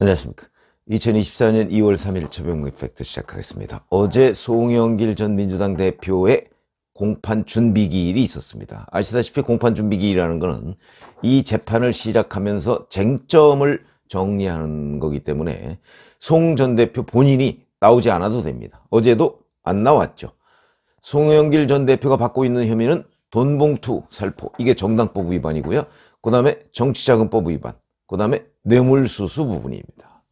안녕하십니까. 2024년 2월 3일 최병국 팩트 시작하겠습니다. 어제 송영길 전 민주당 대표의 공판 준비기일이 있었습니다. 아시다시피 공판 준비기일이라는 것은 이 재판을 시작하면서 쟁점을 정리하는 거기 때문에 송 전 대표 본인이 나오지 않아도 됩니다. 어제도 안 나왔죠. 송영길 전 대표가 받고 있는 혐의는 돈봉투 살포, 이게 정당법 위반이고요. 그 다음에 정치자금법 위반, 그 다음에 뇌물수수 부분입니다.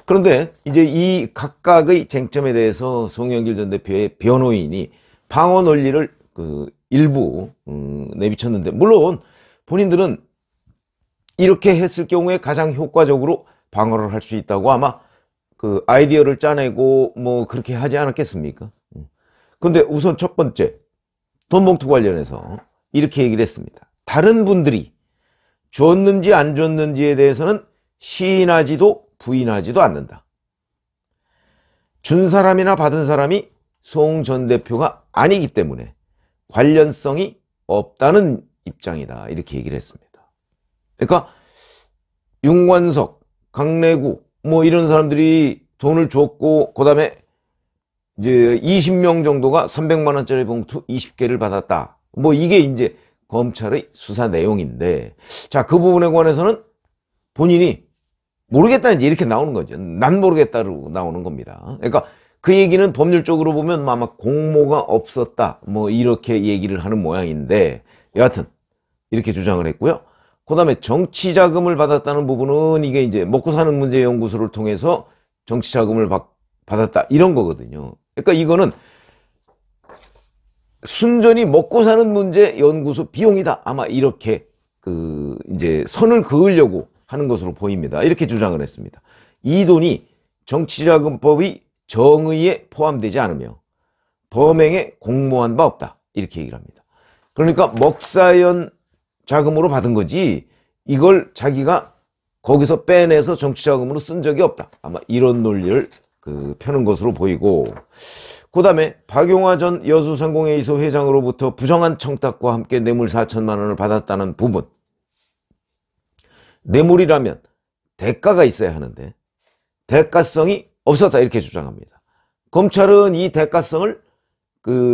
그런데 이제 이 각각의 쟁점에 대해서 송영길 전 대표의 변호인이 방어 논리를 일부 내비쳤는데, 물론 본인들은 이렇게 했을 경우에 가장 효과적으로 방어를 할 수 있다고 아마 아이디어를 짜내고 뭐 그렇게 하지 않았겠습니까? 근데 우선 첫 번째, 돈봉투 관련해서 이렇게 얘기를 했습니다. 다른 분들이 줬는지 안 줬는지에 대해서는 시인하지도 부인하지도 않는다. 준 사람이나 받은 사람이 송 전 대표가 아니기 때문에 관련성이 없다는 입장이다, 이렇게 얘기를 했습니다. 그러니까 윤관석, 강래구 뭐 이런 사람들이 돈을 줬고, 그 다음에 이제 20명 정도가 300만 원짜리 봉투 20개를 받았다, 뭐 이게 이제 검찰의 수사 내용인데, 자, 그 부분에 관해서는 본인이 모르겠다 이제 이렇게 나오는 거죠. 난 모르겠다로 나오는 겁니다. 그러니까 그 얘기는 법률적으로 보면 아마 공모가 없었다, 뭐 이렇게 얘기를 하는 모양인데, 여하튼 이렇게 주장을 했고요. 그 다음에 정치자금을 받았다는 부분은 이게 이제 먹고 사는 문제 연구소를 통해서 정치자금을 받았다, 이런 거거든요. 그러니까 이거는 순전히 먹고 사는 문제 연구소 비용이다, 아마 이렇게 이제 선을 그으려고 하는 것으로 보입니다. 이렇게 주장을 했습니다. 이 돈이 정치자금법의 정의에 포함되지 않으며 범행에 공모한 바 없다, 이렇게 얘기를 합니다. 그러니까 먹사연 자금으로 받은 거지 이걸 자기가 거기서 빼내서 정치자금으로 쓴 적이 없다, 아마 이런 논리를 펴는 것으로 보이고, 그 다음에 박용화 전 여수상공회의소 회장으로부터 부정한 청탁과 함께 뇌물 4천만 원을 받았다는 부분, 뇌물이라면 대가가 있어야 하는데 대가성이 없었다, 이렇게 주장합니다. 검찰은 이 대가성을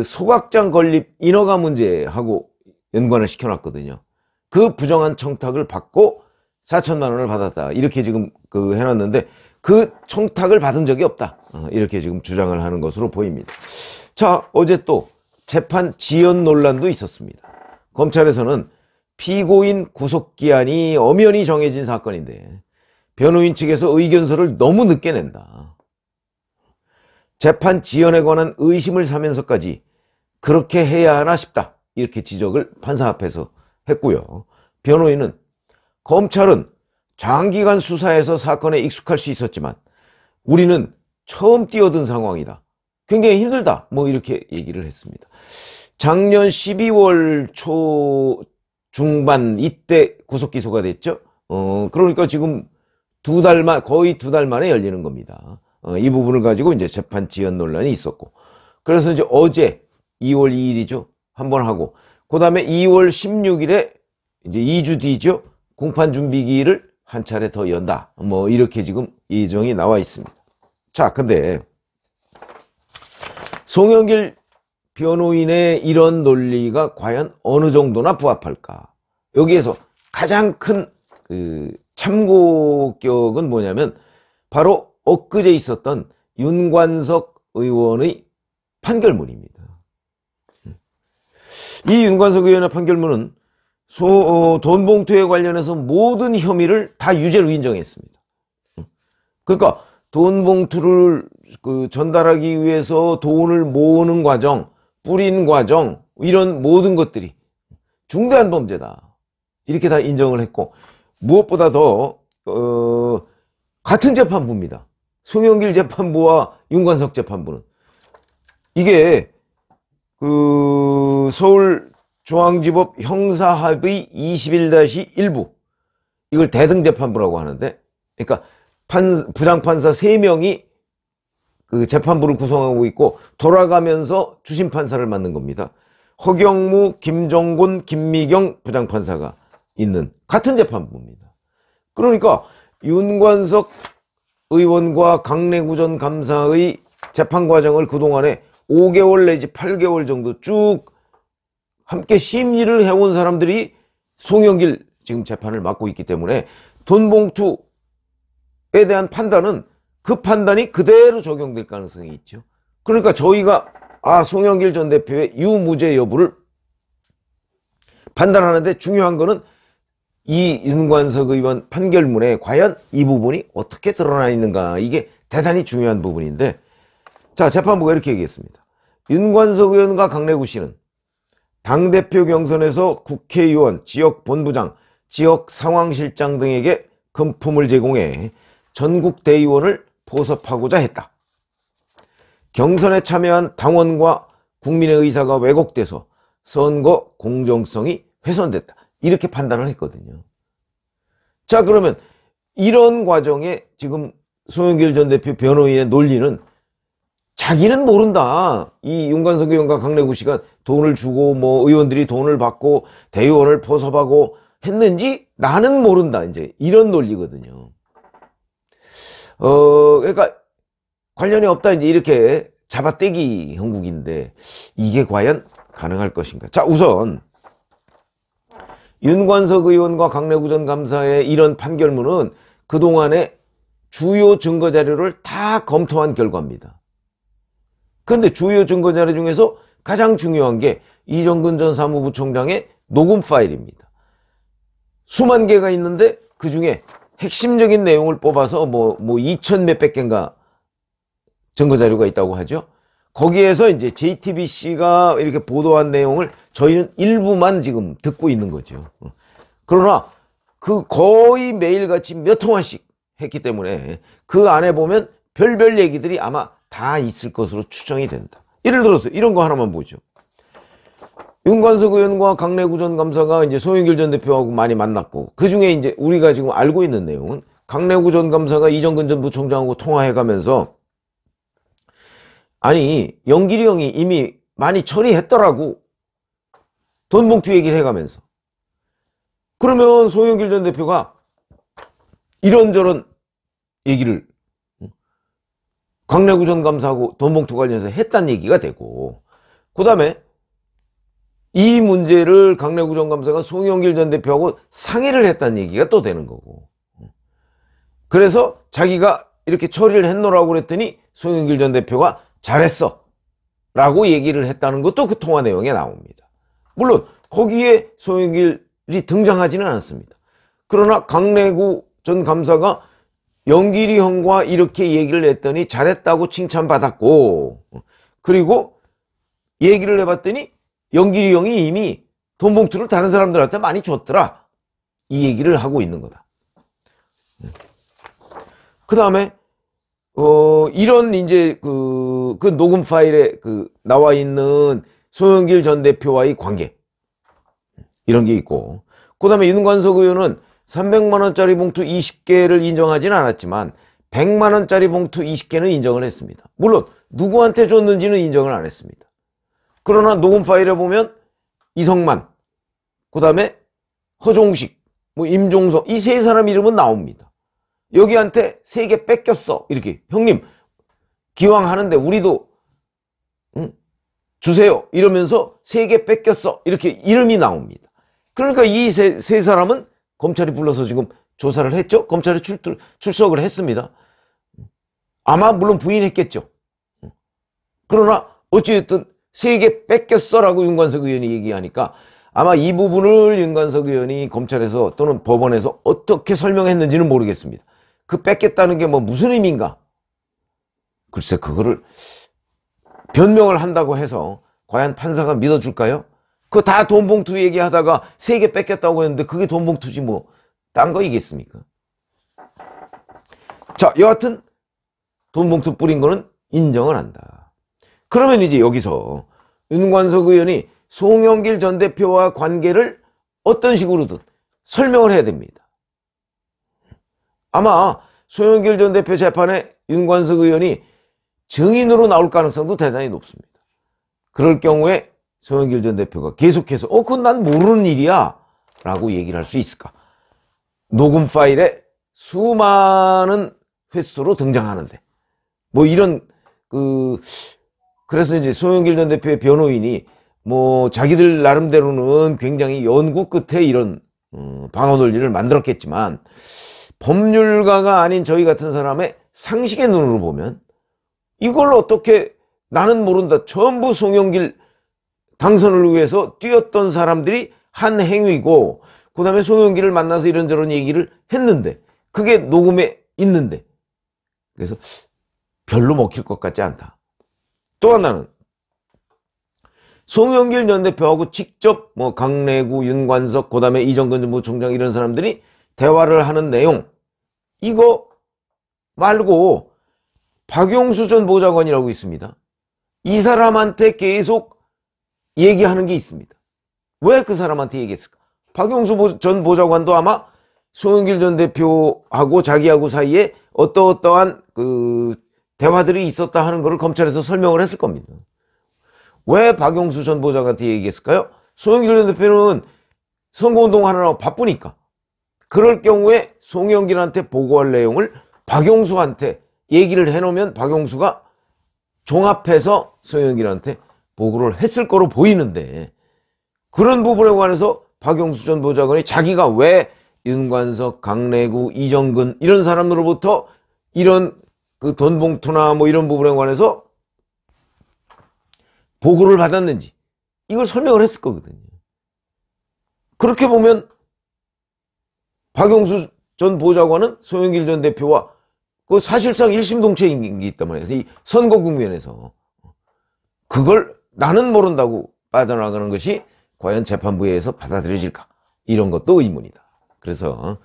소각장 건립 인허가 문제하고 연관을 시켜놨거든요. 그 부정한 청탁을 받고 4천만 원을 받았다, 이렇게 지금 해놨는데 그 청탁을 받은 적이 없다, 이렇게 지금 주장을 하는 것으로 보입니다. 자, 어제 또 재판 지연 논란도 있었습니다. 검찰에서는 피고인 구속기한이 엄연히 정해진 사건인데 변호인 측에서 의견서를 너무 늦게 낸다, 재판 지연에 관한 의심을 사면서까지 그렇게 해야 하나 싶다, 이렇게 지적을 판사 앞에서 했고요. 변호인은 검찰은 장기간 수사해서 사건에 익숙할 수 있었지만 우리는 처음 뛰어든 상황이다, 굉장히 힘들다, 뭐 이렇게 얘기를 했습니다. 작년 12월 초 중반 이때 구속 기소가 됐죠. 그러니까 지금 거의 두 달 만에 열리는 겁니다. 이 부분을 가지고 이제 재판 지연 논란이 있었고, 그래서 이제 어제 2월 2일이죠, 한번 하고, 그 다음에 2월 16일에 이제 2주 뒤죠, 공판 준비기일을 한 차례 더 연다, 뭐 이렇게 지금 예정이 나와 있습니다. 자, 근데 송영길 변호인의 이런 논리가 과연 어느 정도나 부합할까? 여기에서 가장 큰 참고격은 뭐냐면 바로 엊그제 있었던 윤관석 의원의 판결문입니다. 이 윤관석 의원의 판결문은 돈봉투에 관련해서 모든 혐의를 다 유죄로 인정했습니다. 그러니까 돈봉투를 전달하기 위해서 돈을 모으는 과정, 뿌린 과정, 이런 모든 것들이 중대한 범죄다, 이렇게 다 인정을 했고, 무엇보다 더 같은 재판부입니다. 송영길 재판부와 윤관석 재판부는 이게 서울중앙지법 형사합의 21-1부, 이걸 대등재판부라고 하는데, 그러니까 부장판사 3명이 재판부를 구성하고 있고 돌아가면서 주심판사를 맡는 겁니다. 허경무, 김정곤, 김미경 부장판사가 있는 같은 재판부입니다. 그러니까 윤관석 의원과 강내구 전 감사의 재판 과정을 그동안에 5개월 내지 8개월 정도 쭉 함께 심리를 해온 사람들이 송영길 지금 재판을 맡고 있기 때문에 돈봉투에 대한 판단은 그 판단이 그대로 적용될 가능성이 있죠. 그러니까 저희가 송영길 전 대표의 유무죄 여부를 판단하는데 중요한 거는 이 윤관석 의원 판결문에 과연 이 부분이 어떻게 드러나 있는가, 이게 대단히 중요한 부분인데, 자, 재판부가 이렇게 얘기했습니다. 윤관석 의원과 강내구 씨는 당대표 경선에서 국회의원, 지역본부장, 지역상황실장 등에게 금품을 제공해 전국 대의원을 포섭하고자 했다. 경선에 참여한 당원과 국민의 의사가 왜곡돼서 선거 공정성이 훼손됐다. 이렇게 판단을 했거든요. 자, 그러면 이런 과정에 지금 송영길 전 대표 변호인의 논리는 자기는 모른다. 이 윤관석 의원과 강내구 씨가 돈을 주고 의원들이 돈을 받고 대의원을 포섭하고 했는지 나는 모른다. 이제 이런 논리거든요. 그러니까 관련이 없다. 이제 이렇게 잡아떼기 형국인데 이게 과연 가능할 것인가? 자, 우선 윤관석 의원과 강내구 전 감사의 이런 판결문은 그동안의 주요 증거 자료를 다 검토한 결과입니다. 그런데 주요 증거 자료 중에서 가장 중요한 게 이정근 전 사무부총장의 녹음 파일입니다. 수만 개가 있는데 그 중에 핵심적인 내용을 뽑아서 2천 몇백 개인가 증거 자료가 있다고 하죠. 거기에서 이제 JTBC가 이렇게 보도한 내용을 저희는 일부만 지금 듣고 있는 거죠. 그러나 그 거의 매일같이 몇 통화씩 했기 때문에 그 안에 보면 별별 얘기들이 아마 다 있을 것으로 추정이 된다. 예를 들어서 이런 거 하나만 보죠. 윤관석 의원과 강내구 전 감사가 이제 송영길 전 대표하고 많이 만났고, 그 중에 이제 우리가 지금 알고 있는 내용은 강내구 전 감사가 이정근 전 부총장하고 통화해가면서 아니, 영길이 형이 이미 많이 처리했더라고. 돈봉투 얘기를 해가면서. 그러면 송영길 전 대표가 이런저런 얘기를 강내구 전 감사하고 돈봉투 관련해서 했다는 얘기가 되고, 그 다음에 이 문제를 강내구 전 감사가 송영길 전 대표하고 상의를 했다는 얘기가 또 되는 거고, 그래서 자기가 이렇게 처리를 했노라고 그랬더니 송영길 전 대표가 잘했어 라고 얘기를 했다는 것도 그 통화 내용에 나옵니다. 물론 거기에 송영길이 등장하지는 않았습니다. 그러나 강내구 전 감사가 영길이 형과 이렇게 얘기를 했더니 잘했다고 칭찬받았고, 그리고 얘기를 해봤더니 영길이 형이 이미 돈 봉투를 다른 사람들한테 많이 줬더라, 이 얘기를 하고 있는 거다. 그 다음에 이런 이제 그 녹음 파일에 나와 있는 송영길 전 대표와의 관계, 이런 게 있고, 그 다음에 윤관석 의원은 300만원짜리 봉투 20개를 인정하지는 않았지만 100만원짜리 봉투 20개는 인정을 했습니다. 물론 누구한테 줬는지는 인정을 안 했습니다. 그러나 녹음 파일에 보면 이성만, 그 다음에 허종식, 임종석, 이 세 사람 이름은 나옵니다. 여기한테 3개 뺏겼어, 이렇게. 형님 기왕 하는데 우리도 주세요 이러면서 3개 뺏겼어, 이렇게 이름이 나옵니다. 그러니까 이 세 사람은 검찰이 불러서 지금 조사를 했죠. 검찰에 출석을 했습니다. 아마 물론 부인했겠죠. 그러나 어찌됐든 3개 뺏겼어 라고 윤관석 의원이 얘기하니까 아마 이 부분을 윤관석 의원이 검찰에서 또는 법원에서 어떻게 설명했는지는 모르겠습니다. 그 뺏겼다는 게 무슨 의미인가? 글쎄, 그거를 변명을 한다고 해서 과연 판사가 믿어줄까요? 그거 다 돈봉투 얘기하다가 3개 뺏겼다고 했는데 그게 돈봉투지 딴 거이겠습니까? 자, 여하튼 돈봉투 뿌린 거는 인정을 한다. 그러면 이제 여기서 윤관석 의원이 송영길 전 대표와 관계를 어떤 식으로든 설명을 해야 됩니다. 아마 송영길 전 대표 재판에 윤관석 의원이 증인으로 나올 가능성도 대단히 높습니다. 그럴 경우에 송영길 전 대표가 계속해서 그건 난 모르는 일이야 라고 얘기를 할 수 있을까? 녹음 파일에 수많은 횟수로 등장하는데 뭐 이런 그래서 이제 송영길 전 대표의 변호인이 뭐 자기들 나름대로는 굉장히 연구 끝에 이런 방어 논리를 만들었겠지만 법률가가 아닌 저희 같은 사람의 상식의 눈으로 보면 이걸 어떻게 나는 모른다. 전부 송영길 당선을 위해서 뛰었던 사람들이 한 행위고 그 다음에 송영길을 만나서 이런저런 얘기를 했는데 그게 녹음에 있는데 그래서 별로 먹힐 것 같지 않다. 또 하나는 송영길 전 대표하고 직접 뭐 강래구, 윤관석, 그 다음에 이정근 전 부총장 이런 사람들이 대화를 하는 내용 이거 말고 박용수 전 보좌관이라고 있습니다. 이 사람한테 계속 얘기하는 게 있습니다. 왜 그 사람한테 얘기했을까? 박용수 전 보좌관도 아마 송영길 전 대표하고 자기하고 사이에 어떠어떠한 대화들이 있었다 하는 것을 검찰에서 설명을 했을 겁니다. 왜 박용수 전 보좌관한테 얘기했을까요? 송영길 전 대표는 선거운동 하느라고 바쁘니까. 그럴 경우에 송영길한테 보고할 내용을 박용수한테 얘기를 해놓으면 박용수가 종합해서 송영길한테 보고를 했을 거로 보이는데 그런 부분에 관해서 박용수 전 보좌관이 자기가 왜 윤관석, 강래구, 이정근 이런 사람으로부터 이런 돈 봉투나 뭐 이런 부분에 관해서 보고를 받았는지 이걸 설명을 했을 거거든요. 그렇게 보면 박용수 전 보좌관은 송영길 전 대표와 사실상 일심동체이기 때문에 이 선거국면에서 그걸 나는 모른다고 빠져나가는 것이 과연 재판부에 의해서 받아들여질까? 이런 것도 의문이다. 그래서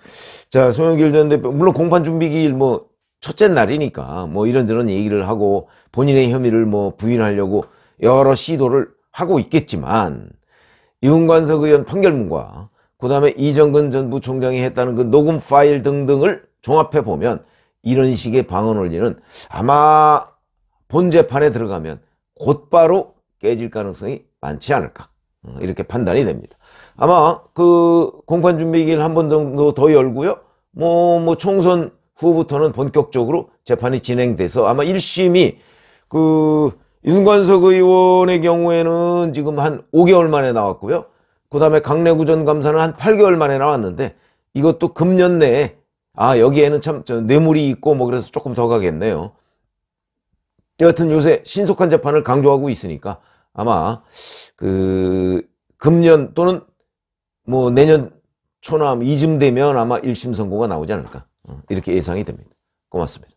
자 송영길 전 대표 물론 공판준비기일 뭐 첫째 날이니까 뭐 이런저런 얘기를 하고 본인의 혐의를 뭐 부인하려고 여러 시도를 하고 있겠지만 윤관석 의원 판결문과 그 다음에 이정근 전 부총장이 했다는 그 녹음 파일 등등을 종합해 보면 이런 식의 방어 논리는 아마 본 재판에 들어가면 곧바로 깨질 가능성이 많지 않을까 이렇게 판단이 됩니다. 아마 공판준비기일 한 번 정도 더 열고요. 뭐 총선 후부터는 본격적으로 재판이 진행돼서 아마 1심이 윤관석 의원의 경우에는 지금 한 5개월 만에 나왔고요. 그 다음에 강래구 전 감사는 한 8개월 만에 나왔는데 이것도 금년 내에 여기에는 참 뇌물이 있고 뭐 그래서 조금 더 가겠네요. 여하튼 요새 신속한 재판을 강조하고 있으니까 아마 금년 또는 뭐 내년 초나 이쯤 되면 아마 1심 선고가 나오지 않을까 이렇게 예상이 됩니다. 고맙습니다.